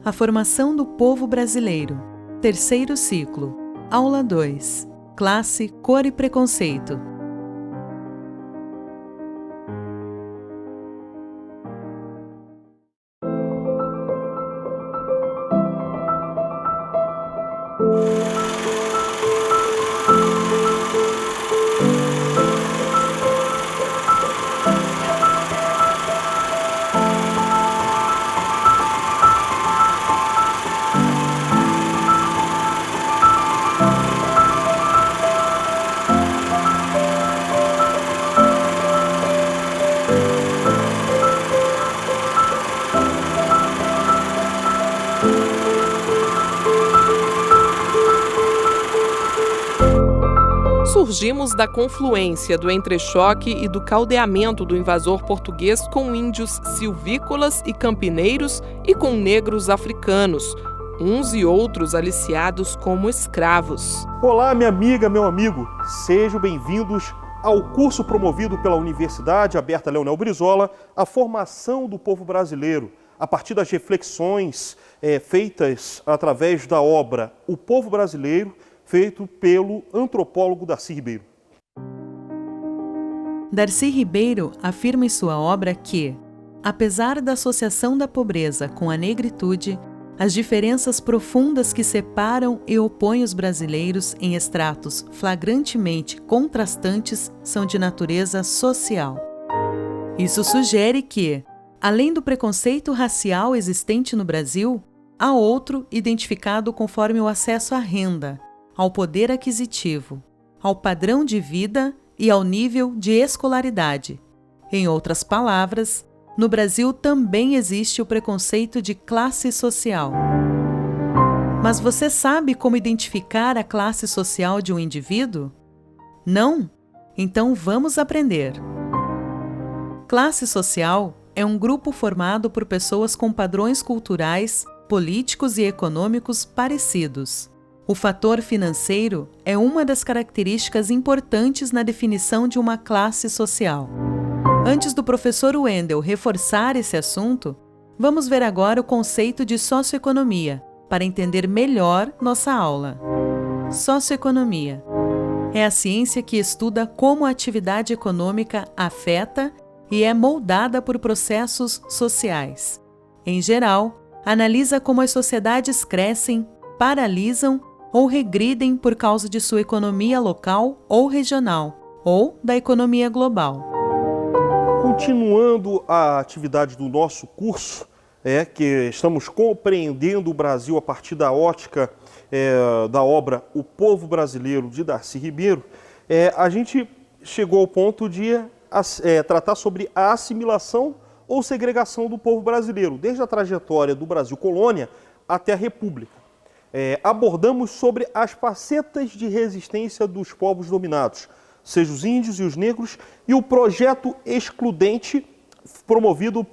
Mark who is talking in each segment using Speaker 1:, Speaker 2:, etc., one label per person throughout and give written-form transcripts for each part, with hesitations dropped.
Speaker 1: A formação do povo brasileiro. Terceiro ciclo. Aula 2. Classe, cor e preconceito.
Speaker 2: Surgimos da confluência do entrechoque e do caldeamento do invasor português com índios silvícolas e campineiros e com negros africanos, uns e outros aliciados como escravos.
Speaker 3: Olá, minha amiga, meu amigo, sejam bem-vindos ao curso promovido pela Universidade Aberta Leonel Brizola, a formação do povo brasileiro, a partir das reflexões feitas através da obra O Povo Brasileiro, feito pelo antropólogo Darcy Ribeiro.
Speaker 1: Darcy Ribeiro afirma em sua obra que, apesar da associação da pobreza com a negritude, as diferenças profundas que separam e opõem os brasileiros em estratos flagrantemente contrastantes são de natureza social. Isso sugere que, além do preconceito racial existente no Brasil, há outro identificado conforme o acesso à renda, ao poder aquisitivo, ao padrão de vida e ao nível de escolaridade. Em outras palavras, no Brasil também existe o preconceito de classe social. Mas você sabe como identificar a classe social de um indivíduo? Não? Então vamos aprender. Classe social é um grupo formado por pessoas com padrões culturais, políticos e econômicos parecidos. O fator financeiro é uma das características importantes na definição de uma classe social. Antes do professor Wendel reforçar esse assunto, vamos ver agora o conceito de socioeconomia, para entender melhor nossa aula. Socioeconomia é a ciência que estuda como a atividade econômica afeta e é moldada por processos sociais. Em geral, analisa como as sociedades crescem, paralisam ou regridem por causa de sua economia local ou regional, ou da economia global.
Speaker 3: Continuando a atividade do nosso curso, que estamos compreendendo o Brasil a partir da ótica da obra O Povo Brasileiro, de Darcy Ribeiro, a gente chegou ao ponto de tratar sobre a assimilação ou segregação do povo brasileiro, desde a trajetória do Brasil colônia até a República. Abordamos sobre as facetas de resistência dos povos dominados, seja os índios e os negros, e o projeto excludente promovido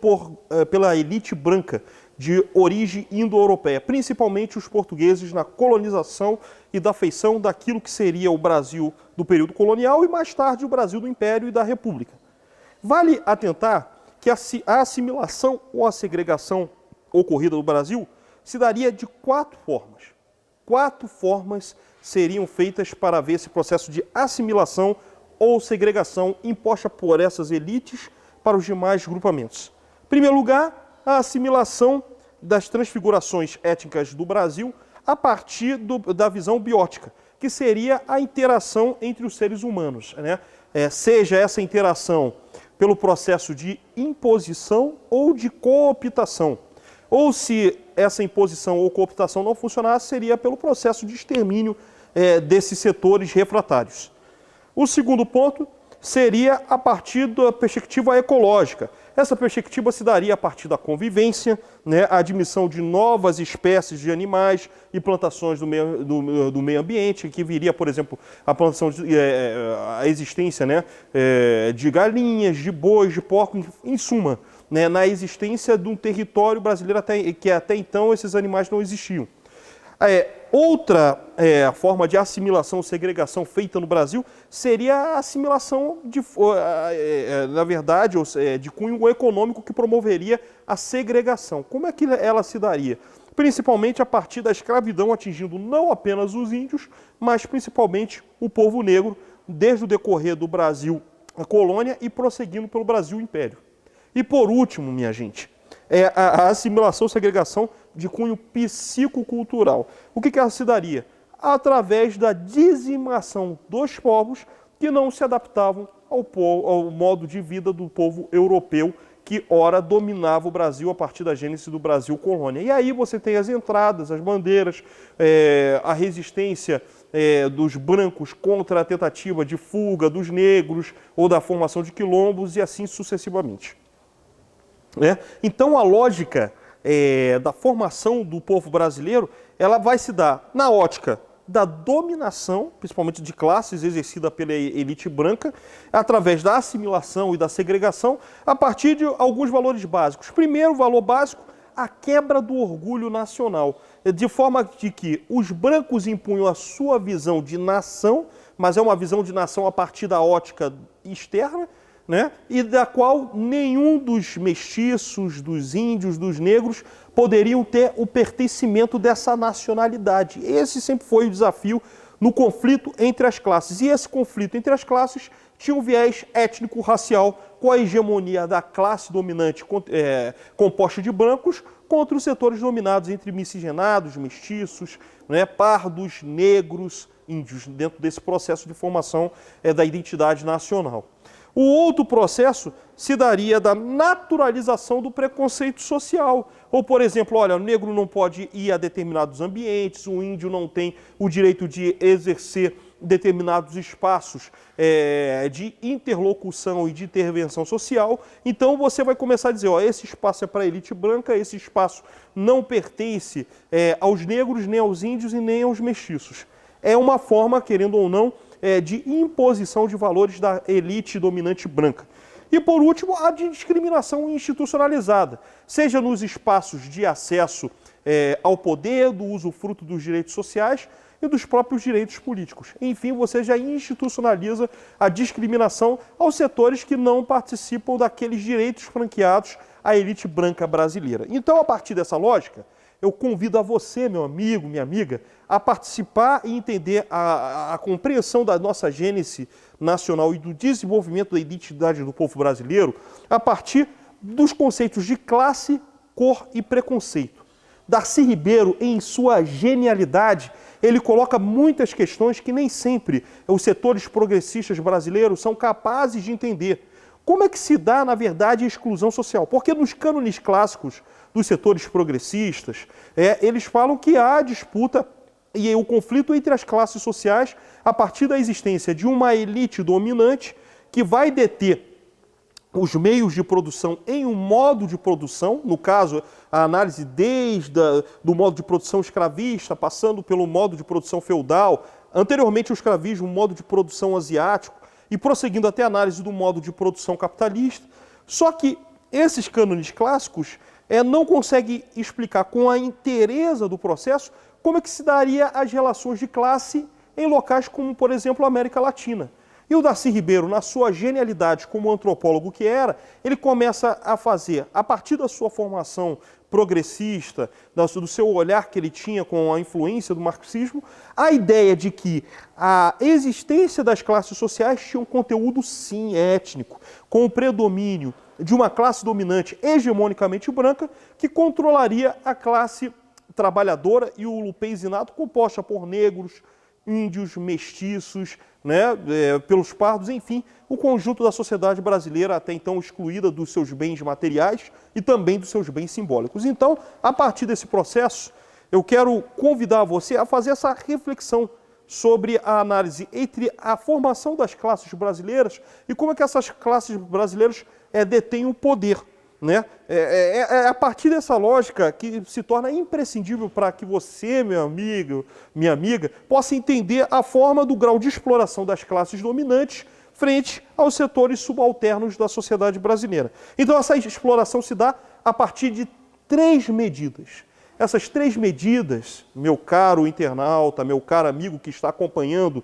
Speaker 3: pela elite branca de origem indo-europeia, principalmente os portugueses na colonização e da feição daquilo que seria o Brasil do período colonial e mais tarde o Brasil do Império e da República. Vale atentar que a assimilação ou a segregação ocorrida no Brasil se daria de 4 formas. 4 formas seriam feitas para haver esse processo de assimilação ou segregação imposta por essas elites para os demais grupamentos. Em primeiro lugar, a assimilação das transfigurações étnicas do Brasil a partir da visão biótica, que seria a interação entre os seres humanos, seja essa interação pelo processo de imposição ou de cooptação. Ou se essa imposição ou cooptação não funcionasse, seria pelo processo de extermínio desses setores refratários. O segundo ponto seria a partir da perspectiva ecológica. Essa perspectiva se daria a partir da convivência, a admissão de novas espécies de animais e plantações do meio ambiente, que viria, por exemplo, a plantação, a existência de galinhas, de bois, de porcos, em suma, na existência de um território brasileiro que até então esses animais não existiam. Outra forma de assimilação ou segregação feita no Brasil seria a assimilação, na verdade, de cunho econômico que promoveria a segregação. Como é que ela se daria? Principalmente a partir da escravidão, atingindo não apenas os índios, mas principalmente o povo negro, desde o decorrer do Brasil, a colônia, e prosseguindo pelo Brasil, o Império. E por último, minha gente, a assimilação e segregação de cunho psicocultural. O que ela se daria? Através da dizimação dos povos que não se adaptavam ao modo de vida do povo europeu, que ora dominava o Brasil a partir da gênese do Brasil colônia. E aí você tem as entradas, as bandeiras, a resistência dos brancos contra a tentativa de fuga dos negros ou da formação de quilombos e assim sucessivamente. Então a lógica da formação do povo brasileiro, ela vai se dar na ótica da dominação, principalmente de classes, exercida pela elite branca, através da assimilação e da segregação, a partir de alguns valores básicos. Primeiro valor básico, a quebra do orgulho nacional, de forma de que os brancos impunham a sua visão de nação, mas é uma visão de nação a partir da ótica externa, e da qual nenhum dos mestiços, dos índios, dos negros poderiam ter o pertencimento dessa nacionalidade. Esse sempre foi o desafio no conflito entre as classes. E esse conflito entre as classes tinha um viés étnico-racial, com a hegemonia da classe dominante composta de brancos contra os setores dominados entre miscigenados, mestiços, pardos, negros, índios, dentro desse processo de formação da identidade nacional. O outro processo se daria da naturalização do preconceito social. Ou, por exemplo, olha, o negro não pode ir a determinados ambientes, o índio não tem o direito de exercer determinados espaços de interlocução e de intervenção social. Então você vai começar a dizer, esse espaço é para a elite branca, esse espaço não pertence aos negros, nem aos índios e nem aos mestiços. É uma forma, querendo ou não, de imposição de valores da elite dominante branca. E, por último, a de discriminação institucionalizada, seja nos espaços de acesso ao poder, do usufruto dos direitos sociais e dos próprios direitos políticos. Enfim, você já institucionaliza a discriminação aos setores que não participam daqueles direitos franqueados à elite branca brasileira. Então, a partir dessa lógica, eu convido a você, meu amigo, minha amiga, a participar e entender a compreensão da nossa gênese nacional e do desenvolvimento da identidade do povo brasileiro a partir dos conceitos de classe, cor e preconceito. Darcy Ribeiro, em sua genialidade, ele coloca muitas questões que nem sempre os setores progressistas brasileiros são capazes de entender. Como é que se dá, na verdade, a exclusão social? Porque nos cânones clássicos dos setores progressistas, eles falam que há disputa e o conflito entre as classes sociais a partir da existência de uma elite dominante que vai deter os meios de produção em um modo de produção, no caso, a análise do modo de produção escravista, passando pelo modo de produção feudal, anteriormente o escravismo, um modo de produção asiático, e prosseguindo até a análise do modo de produção capitalista. Só que esses cânones clássicos não conseguem explicar com a inteireza do processo como é que se daria as relações de classe em locais como, por exemplo, a América Latina. E o Darcy Ribeiro, na sua genialidade como antropólogo que era, ele começa a fazer, a partir da sua formação progressista, do seu olhar que ele tinha com a influência do marxismo, a ideia de que a existência das classes sociais tinha um conteúdo, sim, étnico, com o predomínio de uma classe dominante hegemonicamente branca que controlaria a classe trabalhadora e o lupezinado composta por negros, índios, mestiços, pelos pardos, enfim, o conjunto da sociedade brasileira até então excluída dos seus bens materiais e também dos seus bens simbólicos. Então, a partir desse processo, eu quero convidar você a fazer essa reflexão sobre a análise entre a formação das classes brasileiras e como é que essas classes brasileiras detêm o poder. É a partir dessa lógica que se torna imprescindível para que você, meu amigo, minha amiga, possa entender a forma do grau de exploração das classes dominantes frente aos setores subalternos da sociedade brasileira. Então essa exploração se dá a partir de 3 medidas. essas três medidas, meu caro internauta, meu caro amigo que está acompanhando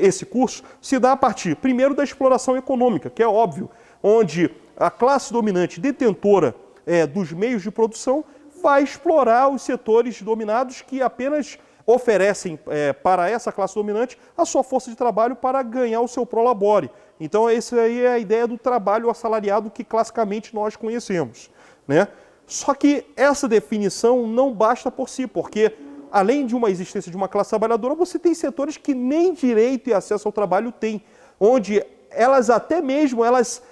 Speaker 3: esse curso, se dá a partir, primeiro, da exploração econômica, que é óbvio, onde a classe dominante detentora dos meios de produção vai explorar os setores dominados que apenas oferecem para essa classe dominante a sua força de trabalho para ganhar o seu prolabore. Então, essa aí é a ideia do trabalho assalariado que classicamente nós conhecemos, né? Só que essa definição não basta por si, porque além de uma existência de uma classe trabalhadora, você tem setores que nem direito e acesso ao trabalho têm, onde elas até mesmo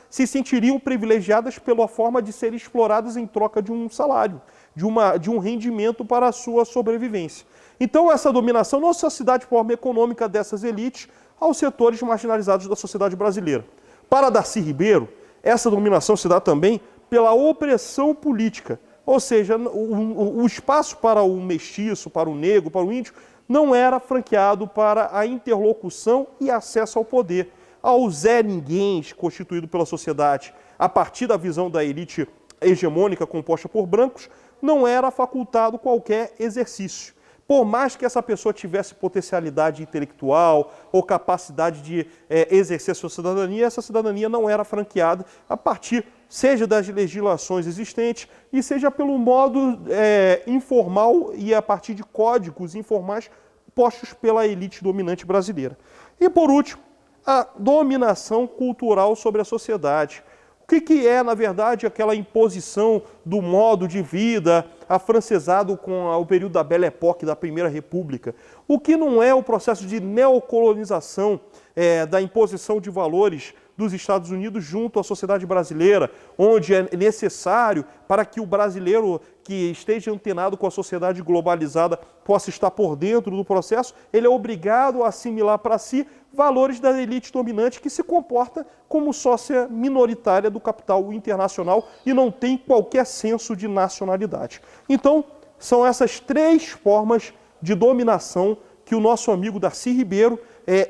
Speaker 3: se sentiriam privilegiadas pela forma de serem exploradas em troca de um salário, de um rendimento para a sua sobrevivência. Então, essa dominação não só se dá de forma econômica dessas elites aos setores marginalizados da sociedade brasileira. Para Darcy Ribeiro, essa dominação se dá também pela opressão política, ou seja, o espaço para o mestiço, para o negro, para o índio, não era franqueado para a interlocução e acesso ao poder. Ao Zé Ninguém constituído pela sociedade a partir da visão da elite hegemônica composta por brancos, não era facultado qualquer exercício. Por mais que essa pessoa tivesse potencialidade intelectual ou capacidade de exercer sua cidadania, essa cidadania não era franqueada a partir, seja das legislações existentes e seja pelo modo informal e a partir de códigos informais postos pela elite dominante brasileira. E por último, a dominação cultural sobre a sociedade. O que é, na verdade, aquela imposição do modo de vida afrancesado com o período da Belle Époque, da Primeira República? O que não é o processo de neocolonização, da imposição de valores dos Estados Unidos junto à sociedade brasileira, onde é necessário para que o brasileiro que esteja antenado com a sociedade globalizada possa estar por dentro do processo, ele é obrigado a assimilar para si valores da elite dominante que se comporta como sócia minoritária do capital internacional e não tem qualquer senso de nacionalidade. Então, são essas três formas de dominação que o nosso amigo Darcy Ribeiro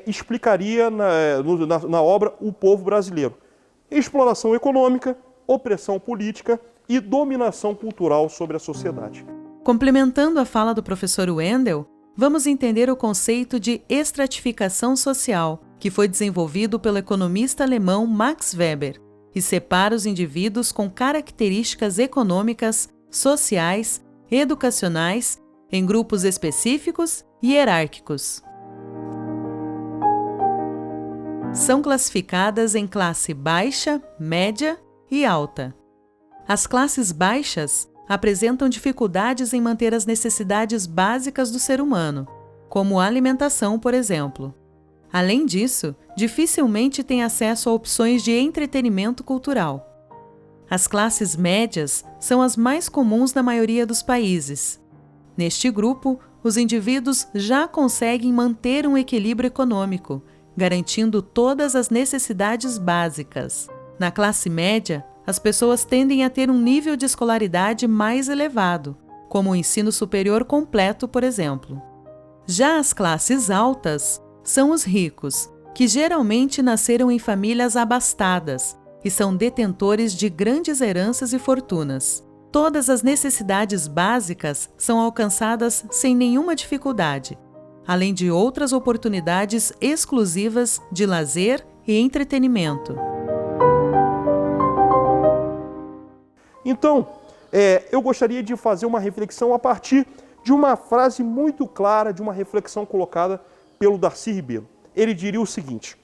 Speaker 3: explicaria na obra O Povo Brasileiro. Exploração econômica, opressão política e dominação cultural sobre a sociedade.
Speaker 1: Complementando a fala do professor Wendel, vamos entender o conceito de estratificação social, que foi desenvolvido pelo economista alemão Max Weber, e separa os indivíduos com características econômicas, sociais, educacionais, em grupos específicos e hierárquicos. São classificadas em classe baixa, média e alta. As classes baixas apresentam dificuldades em manter as necessidades básicas do ser humano, como a alimentação, por exemplo. Além disso, dificilmente têm acesso a opções de entretenimento cultural. As classes médias são as mais comuns na maioria dos países. Neste grupo, os indivíduos já conseguem manter um equilíbrio econômico, garantindo todas as necessidades básicas. Na classe média, as pessoas tendem a ter um nível de escolaridade mais elevado, como o ensino superior completo, por exemplo. Já as classes altas são os ricos, que geralmente nasceram em famílias abastadas e são detentores de grandes heranças e fortunas. Todas as necessidades básicas são alcançadas sem nenhuma dificuldade, além de outras oportunidades exclusivas de lazer e entretenimento.
Speaker 3: Então, eu gostaria de fazer uma reflexão a partir de uma frase muito clara, de uma reflexão colocada pelo Darcy Ribeiro. Ele diria o seguinte: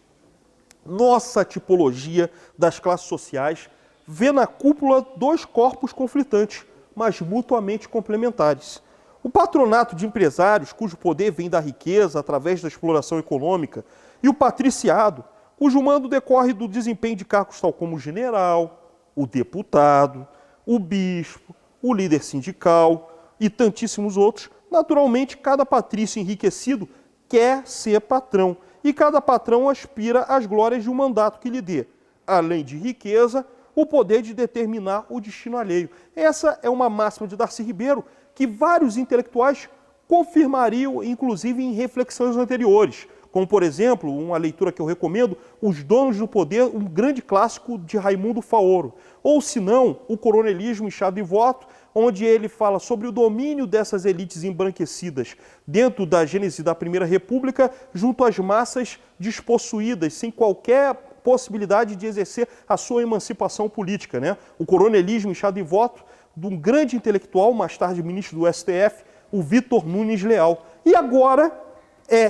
Speaker 3: nossa tipologia das classes sociais vê na cúpula dois corpos conflitantes, mas mutuamente complementares. O patronato de empresários, cujo poder vem da riqueza através da exploração econômica, e o patriciado, cujo mando decorre do desempenho de cargos tal como o general, o deputado, o bispo, o líder sindical e tantíssimos outros. Naturalmente, cada patrício enriquecido quer ser patrão, e cada patrão aspira às glórias de um mandato que lhe dê, além de riqueza, o poder de determinar o destino alheio. Essa é uma máxima de Darcy Ribeiro que vários intelectuais confirmariam, inclusive em reflexões anteriores, como, por exemplo, uma leitura que eu recomendo, Os Donos do Poder, um grande clássico de Raimundo Faoro, ou, se não, O Coronelismo, Estado e Voto, onde ele fala sobre o domínio dessas elites embranquecidas dentro da gênese da Primeira República, junto às massas despossuídas, sem qualquer possibilidade de exercer a sua emancipação política, né? O coronelismo inchado em voto de um grande intelectual, mais tarde ministro do STF, o Vitor Nunes Leal. E agora,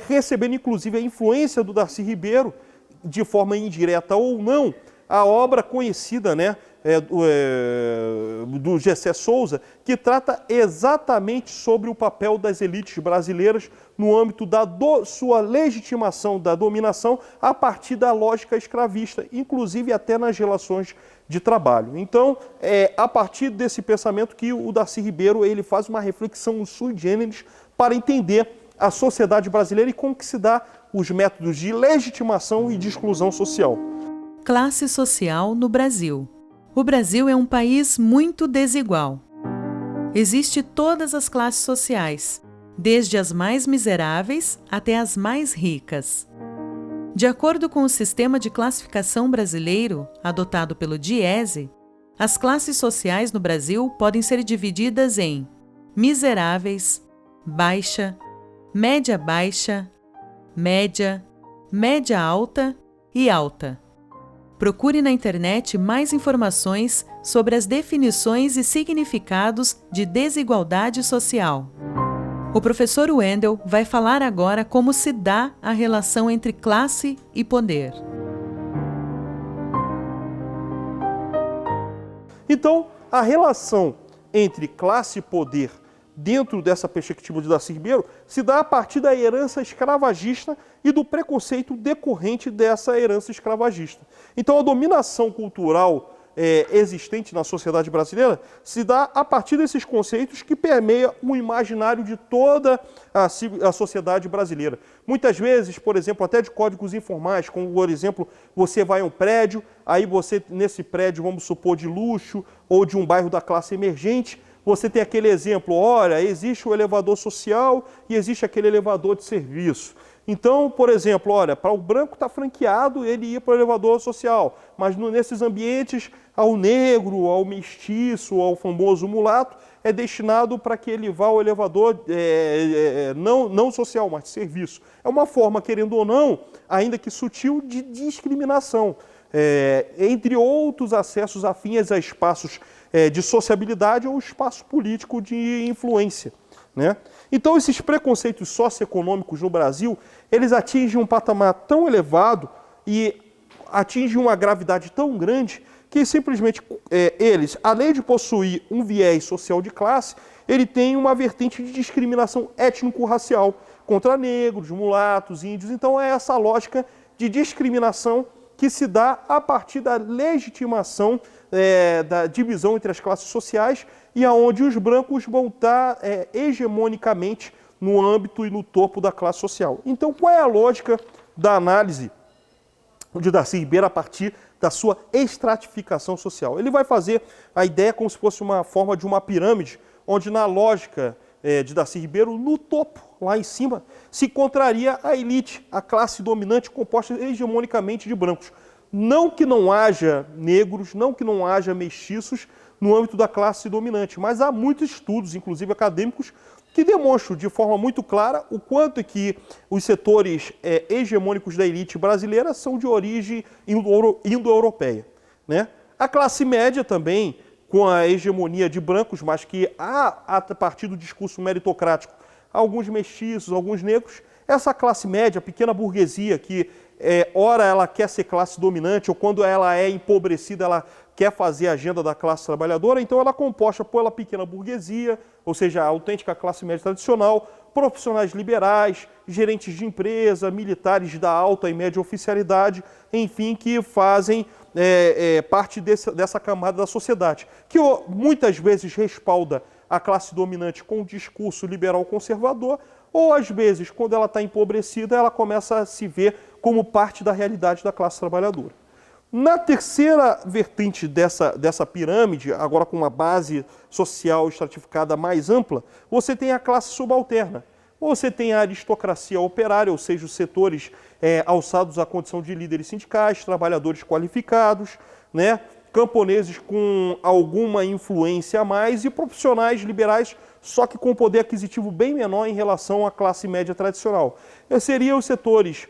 Speaker 3: recebendo inclusive a influência do Darcy Ribeiro, de forma indireta ou não, a obra conhecida, né, do Gessé Souza, que trata exatamente sobre o papel das elites brasileiras no âmbito da sua legitimação da dominação a partir da lógica escravista, inclusive até nas relações de trabalho. Então, a partir desse pensamento que o Darcy Ribeiro ele faz uma reflexão sui generis para entender a sociedade brasileira e como que se dá os métodos de legitimação e de exclusão social.
Speaker 1: Classe social no Brasil. O Brasil é um país muito desigual. Existem todas as classes sociais, desde as mais miseráveis até as mais ricas. De acordo com o sistema de classificação brasileiro, adotado pelo DIEESE, as classes sociais no Brasil podem ser divididas em miseráveis, baixa, média-baixa, média, média-alta e alta. Procure na internet mais informações sobre as definições e significados de desigualdade social. O professor Wendel vai falar agora como se dá a relação entre classe e poder.
Speaker 3: Então, a relação entre classe e poder dentro dessa perspectiva de Darcy Ribeiro se dá a partir da herança escravagista e do preconceito decorrente dessa herança escravagista. Então, a dominação cultural existente na sociedade brasileira se dá a partir desses conceitos que permeiam o imaginário de toda a sociedade brasileira. Muitas vezes, por exemplo, até de códigos informais, como, por exemplo, você vai a um prédio, aí você, nesse prédio, vamos supor, de luxo ou de um bairro da classe emergente, você tem aquele exemplo, olha, existe o elevador social e existe aquele elevador de serviço. Então, por exemplo, olha, para o branco está franqueado, ele ia para o elevador social, mas nesses ambientes, ao negro, ao mestiço, ao famoso mulato, é destinado para que ele vá ao elevador não social, mas de serviço. É uma forma, querendo ou não, ainda que sutil, de discriminação, entre outros acessos afins a espaços de sociabilidade ou espaço político de influência, né? Então, esses preconceitos socioeconômicos no Brasil, eles atingem um patamar tão elevado e atingem uma gravidade tão grande que simplesmente eles, além de possuir um viés social de classe, ele tem uma vertente de discriminação étnico-racial contra negros, mulatos, índios. Então, é essa lógica de discriminação que se dá a partir da legitimação da divisão entre as classes sociais e aonde os brancos vão estar hegemonicamente no âmbito e no topo da classe social. Então, qual é a lógica da análise de Darcy Ribeiro a partir da sua estratificação social? Ele vai fazer a ideia como se fosse uma forma de uma pirâmide, onde na lógica de Darcy Ribeiro, no topo, lá em cima, se encontraria a elite, a classe dominante composta hegemonicamente de brancos. Não que não haja negros, não que não haja mestiços no âmbito da classe dominante, mas há muitos estudos, inclusive acadêmicos, que demonstram de forma muito clara o quanto que os setores hegemônicos da elite brasileira são de origem indo-europeia, né? A classe média também, com a hegemonia de brancos, mas que há, a partir do discurso meritocrático, alguns mestiços, alguns negros, essa classe média, a pequena burguesia, que ora ela quer ser classe dominante, ou quando ela é empobrecida, ela quer fazer a agenda da classe trabalhadora, então ela é composta pela pequena burguesia, ou seja, a autêntica classe média tradicional, profissionais liberais, gerentes de empresa, militares da alta e média oficialidade, enfim, que fazem parte dessa camada da sociedade, que muitas vezes respalda a classe dominante com um discurso liberal conservador, ou às vezes, quando ela está empobrecida, ela começa a se ver como parte da realidade da classe trabalhadora. Na terceira vertente dessa pirâmide, agora com uma base social estratificada mais ampla, você tem a classe subalterna. Você tem a aristocracia operária, ou seja, os setores alçados à condição de líderes sindicais, trabalhadores qualificados, né? camponeses com alguma influência a mais e profissionais liberais, só que com poder aquisitivo bem menor em relação à classe média tradicional. Seriam os setores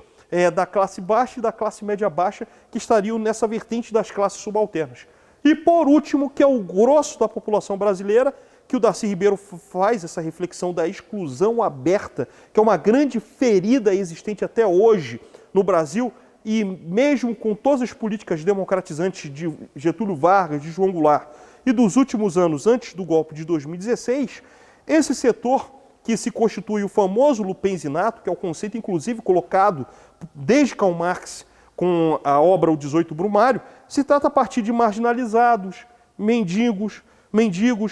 Speaker 3: da classe baixa e da classe média baixa que estariam nessa vertente das classes subalternas. E por último, que é o grosso da população brasileira, que o Darcy Ribeiro faz essa reflexão da exclusão aberta, que é uma grande ferida existente até hoje no Brasil, e mesmo com todas as políticas democratizantes de Getúlio Vargas, de João Goulart e dos últimos anos antes do golpe de 2016, esse setor que se constitui o famoso lupenzinato, que é o conceito inclusive colocado desde Karl Marx com a obra O 18 Brumário, se trata a partir de marginalizados, mendigos,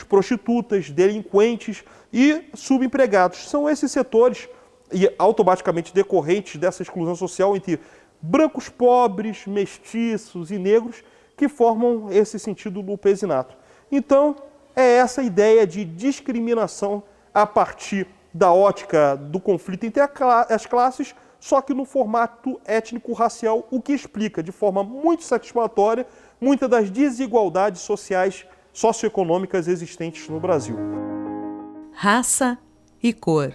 Speaker 3: prostitutas, delinquentes e subempregados. São esses setores, e automaticamente decorrentes dessa exclusão social entre brancos pobres, mestiços e negros, que formam esse sentido lupenzinato. Então, é essa ideia de discriminação a partir da ótica do conflito entre as classes, só que no formato étnico-racial, o que explica de forma muito satisfatória muitas das desigualdades sociais, socioeconômicas existentes no Brasil.
Speaker 1: Raça e cor.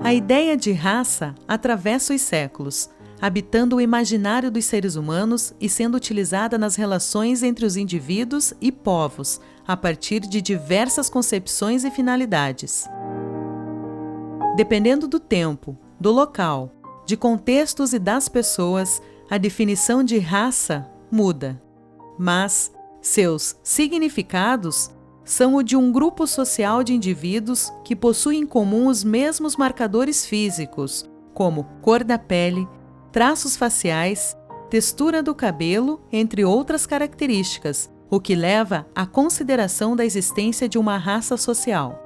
Speaker 1: A ideia de raça atravessa os séculos, habitando o imaginário dos seres humanos e sendo utilizada nas relações entre os indivíduos e povos, a partir de diversas concepções e finalidades. Dependendo do tempo, do local, de contextos e das pessoas, a definição de raça muda, mas seus significados são o de um grupo social de indivíduos que possuem em comum os mesmos marcadores físicos, como cor da pele, traços faciais, textura do cabelo, entre outras características, o que leva à consideração da existência de uma raça social.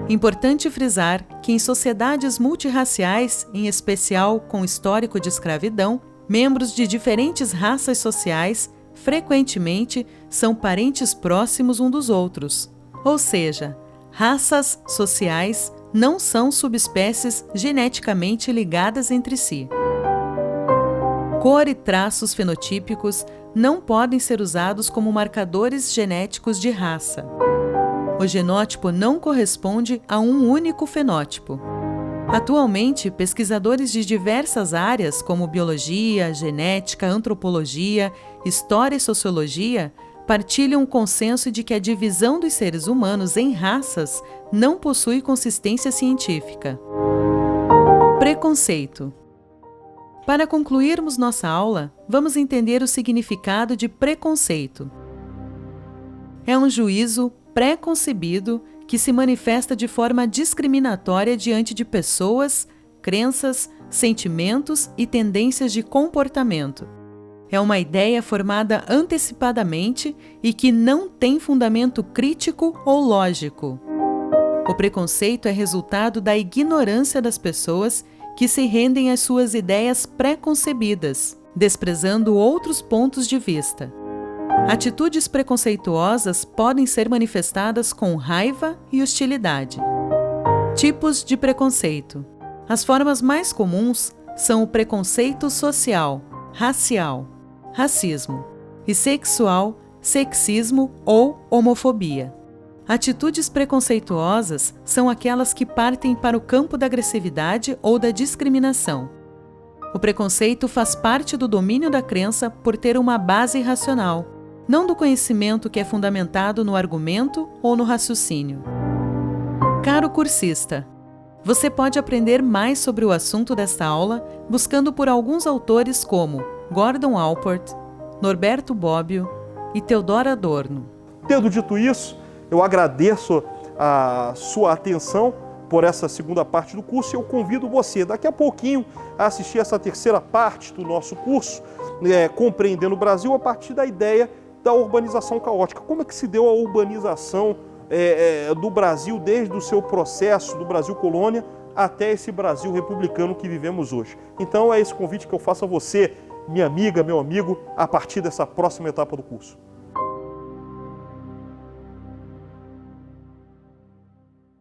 Speaker 1: Importante frisar que em sociedades multirraciais, em especial com histórico de escravidão, membros de diferentes raças sociais frequentemente são parentes próximos um dos outros, ou seja, raças sociais não são subespécies geneticamente ligadas entre si. Cor e traços fenotípicos não podem ser usados como marcadores genéticos de raça. O genótipo não corresponde a um único fenótipo. Atualmente, pesquisadores de diversas áreas, como biologia, genética, antropologia, história e sociologia, partilham o consenso de que a divisão dos seres humanos em raças não possui consistência científica. Preconceito. Para concluirmos nossa aula, vamos entender o significado de preconceito. É um juízo pré-concebido que se manifesta de forma discriminatória diante de pessoas, crenças, sentimentos e tendências de comportamento. É uma ideia formada antecipadamente e que não tem fundamento crítico ou lógico. O preconceito é resultado da ignorância das pessoas que se rendem às suas ideias pré-concebidas, desprezando outros pontos de vista. Atitudes preconceituosas podem ser manifestadas com raiva e hostilidade. Tipos de preconceito. As formas mais comuns são o preconceito social, racial, racismo, e sexual, sexismo ou homofobia. Atitudes preconceituosas são aquelas que partem para o campo da agressividade ou da discriminação. O preconceito faz parte do domínio da crença por ter uma base racional, não do conhecimento que é fundamentado no argumento ou no raciocínio. Caro cursista, você pode aprender mais sobre o assunto desta aula buscando por alguns autores como Gordon Allport, Norberto Bobbio e Theodor Adorno.
Speaker 3: Tendo dito isso, eu agradeço a sua atenção por essa segunda parte do curso e eu convido você daqui a pouquinho a assistir essa terceira parte do nosso curso, Compreendendo o Brasil, a partir da ideia da urbanização caótica. Como é que se deu a urbanização do Brasil desde o seu processo do Brasil colônia até esse Brasil republicano que vivemos hoje. Então é esse convite que eu faço a você, minha amiga, meu amigo, a partir dessa próxima etapa do curso.